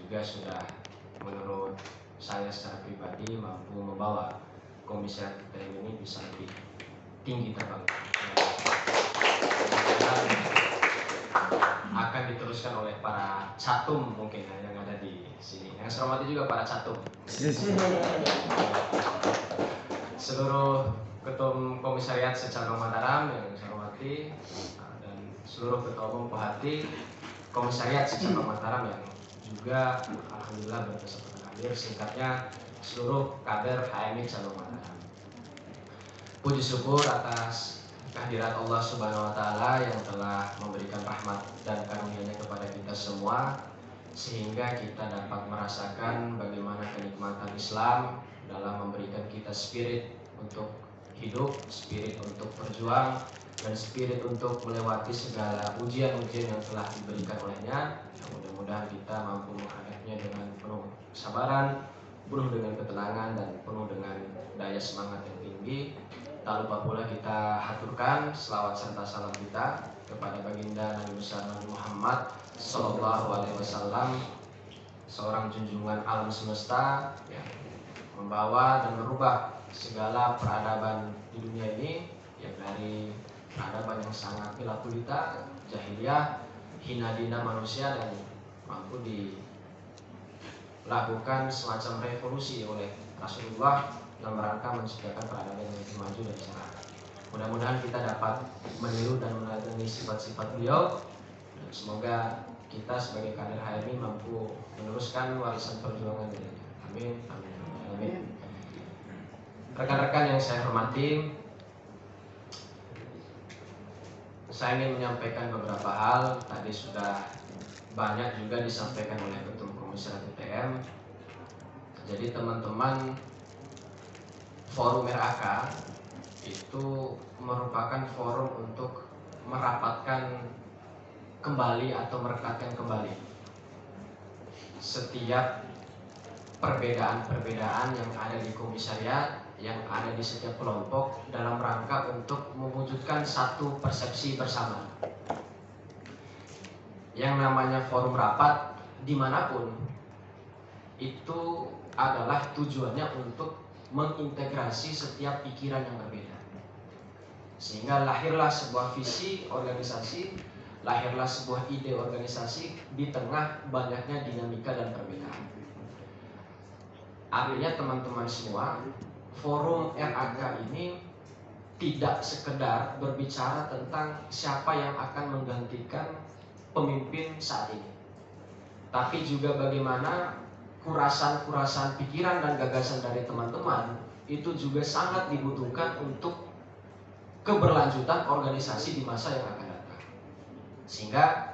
juga sudah menurut saya secara pribadi mampu membawa komisariat TM ini bisa lebih tinggi terbang. Akan diteruskan oleh para catum mungkin yang ada di sini. Yang saya hormati juga para catum. Seluruh ketum komisariat secabang Mataram yang saya hormati dan seluruh ketua umum Kohati komisariat secabang Mataram yang juga alhamdulillah berkesempatan hadir, singkatnya seluruh kader HMI cabang Mataram. Puji syukur atas kehadirat Allah Subhanahu wa taala yang telah memberikan rahmat dan karunia-Nya kepada kita semua sehingga kita dapat merasakan bagaimana kenikmatan Islam dalam memberikan kita spirit untuk hidup, spirit untuk berjuang, dan spirit untuk melewati segala ujian-ujian yang telah diberikan olehnya. Mudah-mudahan kita mampu menghadapinya dengan penuh kesabaran, penuh dengan ketenangan, dan penuh dengan daya semangat yang tinggi. Tak lupa pula kita haturkan selawat serta salam kita kepada baginda Nabi besar Nabi Muhammad Sallallahu Alaihi Wasallam, seorang junjungan alam semesta yang membawa dan merubah segala peradaban di dunia ini, yang dari peradaban yang sangat gelap gulita, jahiliyah, hina dina manusia, dan mampu dilakukan semacam revolusi oleh Rasulullah dalam rangka menciptakan peradaban yang lebih maju dan cerah. Mudah-mudahan kita dapat meniru dan meneladani sifat-sifat beliau. Dan semoga kita sebagai kader HMI mampu meneruskan warisan perjuangan dari. Amin. Amin. Amin. Rekan-rekan yang saya hormati, saya ingin menyampaikan beberapa hal. Tadi sudah banyak juga disampaikan oleh Ketum Komisariat TM. Jadi teman-teman, Forum RAK itu merupakan forum untuk merapatkan kembali atau merekatkan kembali setiap perbedaan-perbedaan yang ada di komisariat, yang ada di setiap kelompok dalam rangka untuk mewujudkan satu persepsi bersama. Yang namanya forum rapat dimanapun itu adalah tujuannya untuk mengintegrasi setiap pikiran yang berbeda, sehingga lahirlah sebuah visi organisasi, lahirlah sebuah ide organisasi di tengah banyaknya dinamika dan perbedaan. Artinya teman-teman semua, forum RAK ini tidak sekedar berbicara tentang siapa yang akan menggantikan pemimpin saat ini, tapi juga bagaimana kurasan-kurasan pikiran dan gagasan dari teman-teman itu juga sangat dibutuhkan untuk keberlanjutan organisasi di masa yang akan datang. Sehingga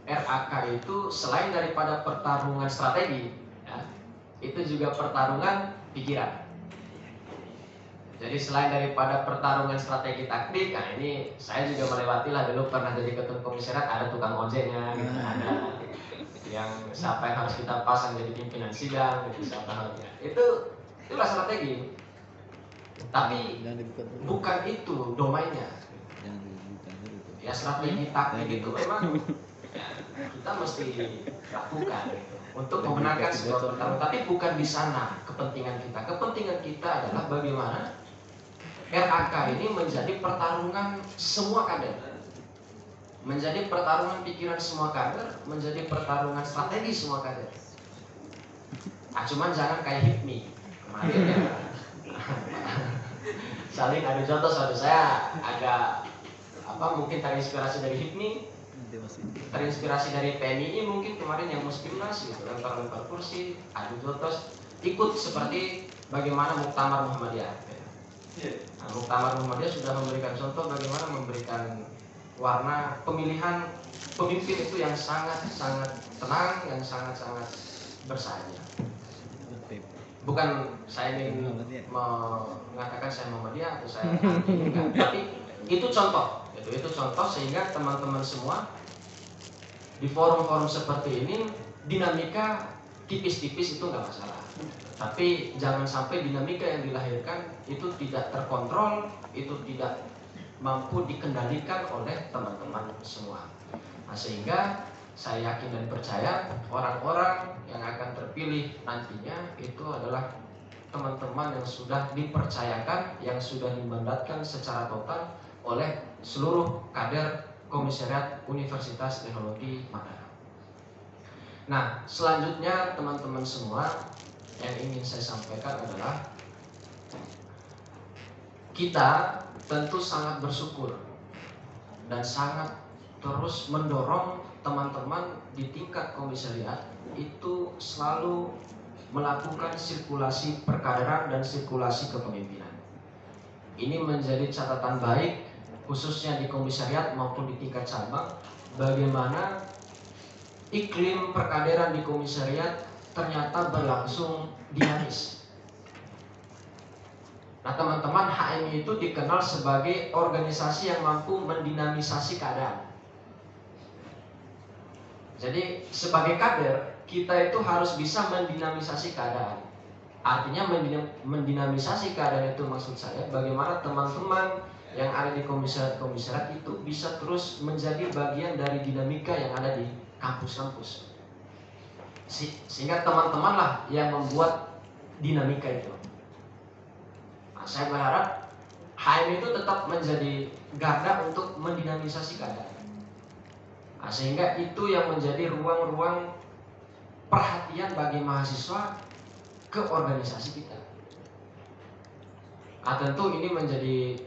RAK itu selain daripada pertarungan strategi, ya, itu juga pertarungan pikiran. Jadi selain daripada pertarungan strategi taktik, nah ini saya juga melewati lah dulu pernah jadi ketum komisariat, ada tukang ojeknya, gitu, ada yang siapa yang harus kita pasang jadi pimpinan sidang, gitu, siapa halnya. Itulah strategi. Tapi bukan itu domainnya. Ya strategi taktik itu memang ya, kita mesti lakukan gitu, untuk memenangkan sebuah pertarungan. Tapi bukan di sana kepentingan kita. Kepentingan kita adalah bagaimana RAK ini menjadi pertarungan semua kader, menjadi pertarungan pikiran semua kader, menjadi pertarungan strategi semua kader. Ah, cuman jangan kayak HIPMI kemarin ya. Saling adu jotos, saya agak mungkin terinspirasi dari HIPMI, terinspirasi dari PMII mungkin kemarin yang Muskimnas gitu, lempar-lempar kursi, adu jotos, ikut seperti bagaimana Muktamar Muhammadiyah. Nah, Muktamar Muhammadiyah sudah memberikan contoh bagaimana memberikan warna pemilihan pemimpin itu yang sangat-sangat tenang, yang sangat-sangat bersahaja. Bukan saya ingin mengatakan saya Muhammadiyah atau saya anti, tapi itu contoh, itu contoh sehingga teman-teman semua di forum-forum seperti ini dinamika tipis-tipis itu nggak masalah. Tapi jangan sampai dinamika yang dilahirkan itu tidak terkontrol, itu tidak mampu dikendalikan oleh teman-teman semua. Nah, sehingga saya yakin dan percaya orang-orang yang akan terpilih nantinya itu adalah teman-teman yang sudah dipercayakan, yang sudah dimandatkan secara total oleh seluruh kader Komisariat Universitas Teknologi Mataram. Nah, selanjutnya teman-teman semua, yang ingin saya sampaikan adalah kita tentu sangat bersyukur dan sangat terus mendorong teman-teman di tingkat komisariat itu selalu melakukan sirkulasi perkaderan dan sirkulasi kepemimpinan. Ini menjadi catatan baik khususnya di komisariat maupun di tingkat cabang, bagaimana iklim perkaderan di komisariat ternyata berlangsung dinamis. Nah, teman-teman, HMI itu dikenal sebagai organisasi yang mampu mendinamisasi keadaan. Jadi sebagai kader, kita itu harus bisa mendinamisasi keadaan. Artinya mendinamisasi keadaan itu maksud saya bagaimana teman-teman yang ada di komisariat itu bisa terus menjadi bagian dari dinamika yang ada di kampus-kampus. Sehingga teman-teman lah yang membuat dinamika itu. Nah, saya berharap HM itu tetap menjadi garda untuk mendinamisasi keadaan. Nah, sehingga itu yang menjadi ruang-ruang perhatian bagi mahasiswa ke organisasi kita. Nah, tentu ini menjadi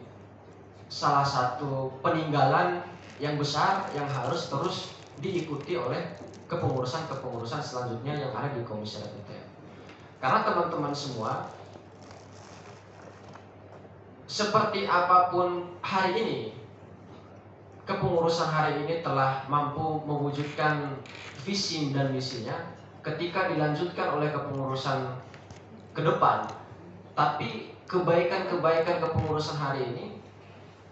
salah satu peninggalan yang besar yang harus terus diikuti oleh kepengurusan-kepengurusan selanjutnya yang ada di Komisariat UTM. Karena teman-teman semua, seperti apapun hari ini, kepengurusan hari ini telah mampu mewujudkan visi dan misinya ketika dilanjutkan oleh kepengurusan ke depan. Tapi kebaikan-kebaikan kepengurusan hari ini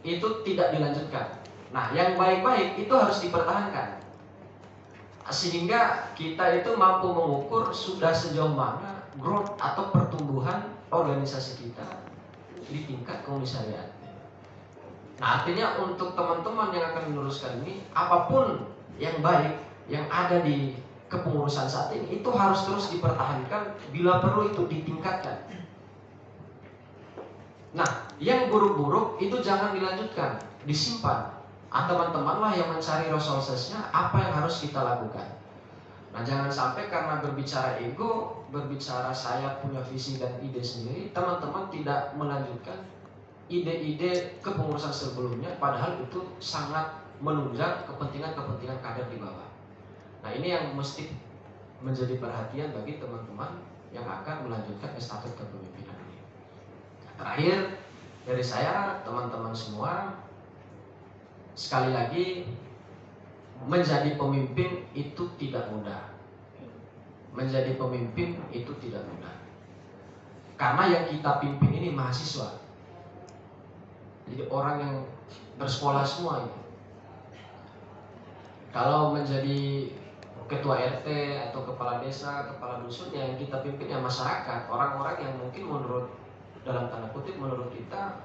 itu tidak dilanjutkan. Nah, yang baik-baik itu harus dipertahankan. Sehingga kita itu mampu mengukur sudah sejauh mana growth atau pertumbuhan organisasi kita di tingkat komisariat. Nah, artinya untuk teman-teman yang akan meneruskan ini, apapun yang baik yang ada di kepengurusan saat ini itu harus terus dipertahankan, bila perlu itu ditingkatkan. Nah, yang buruk-buruk itu jangan dilanjutkan, disimpan. Teman-teman lah yang mencari resourcesnya, apa yang harus kita lakukan. Nah, jangan sampai karena berbicara ego, berbicara saya punya visi dan ide sendiri, teman-teman tidak melanjutkan ide-ide kepengurusan sebelumnya, padahal itu sangat menunjang kepentingan-kepentingan kader di bawah. Nah, ini yang mesti menjadi perhatian bagi teman-teman yang akan melanjutkan estafet kepemimpinan ini. Nah, terakhir dari saya, teman-teman semua, sekali lagi, menjadi pemimpin itu tidak mudah. Menjadi pemimpin itu tidak mudah. Karena yang kita pimpin ini mahasiswa. Jadi orang yang bersekolah semua ini. Kalau menjadi ketua RT atau kepala desa, kepala dusun, yang kita pimpin ya masyarakat, orang-orang yang mungkin menurut, dalam tanda kutip, menurut kita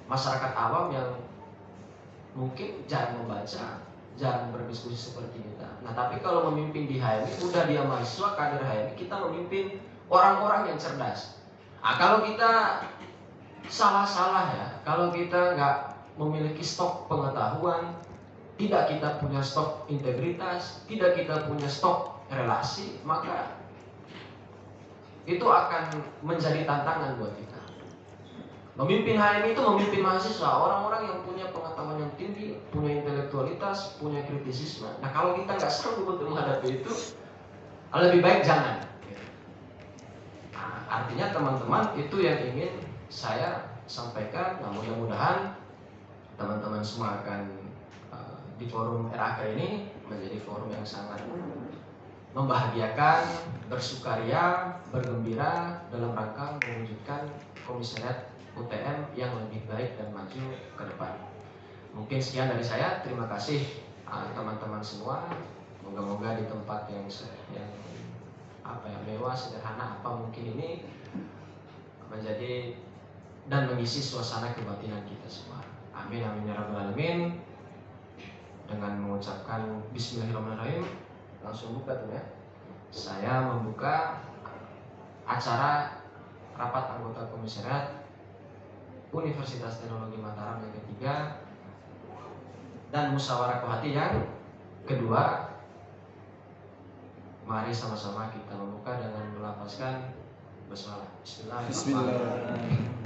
masyarakat awam yang mungkin jarang membaca, jarang berdiskusi seperti kita. Nah, tapi kalau memimpin di HMI, udah dia mahasiswa kader HMI, kita memimpin orang-orang yang cerdas. Nah, kalau kita salah-salah ya, kalau kita nggak memiliki stok pengetahuan, tidak kita punya stok integritas, tidak kita punya stok relasi, maka itu akan menjadi tantangan buat kita. Memimpin HMI itu memimpin mahasiswa, orang-orang yang punya pengetahuan yang tinggi, punya intelektualitas, punya kritisisme. Nah, kalau kita nggak sanggup untuk menghadapi itu, lebih baik jangan. Nah, artinya teman-teman, itu yang ingin saya sampaikan. Nah, mudah-mudahan teman-teman semua akan di forum RAK ini menjadi forum yang sangat membahagiakan, bersukaria, bergembira dalam rangka mewujudkan komisariat UTM yang lebih baik dan maju ke depan. Mungkin sekian dari saya. Terima kasih teman-teman semua. Moga-moga di tempat yang mewah, sederhana apa mungkin ini menjadi dan mengisi suasana kebatinan kita semua. Amin amin ya rabbal alamin. Dengan mengucapkan Bismillahirrahmanirrahim. Langsung buka tuh ya. Saya membuka acara rapat anggota komisariat Universitas Teknologi Mataram yang ketiga dan musyawarah kohati yang kedua. Mari sama-sama kita membuka dengan melafazkan basmalah. Bismillahirrahmanirrahim.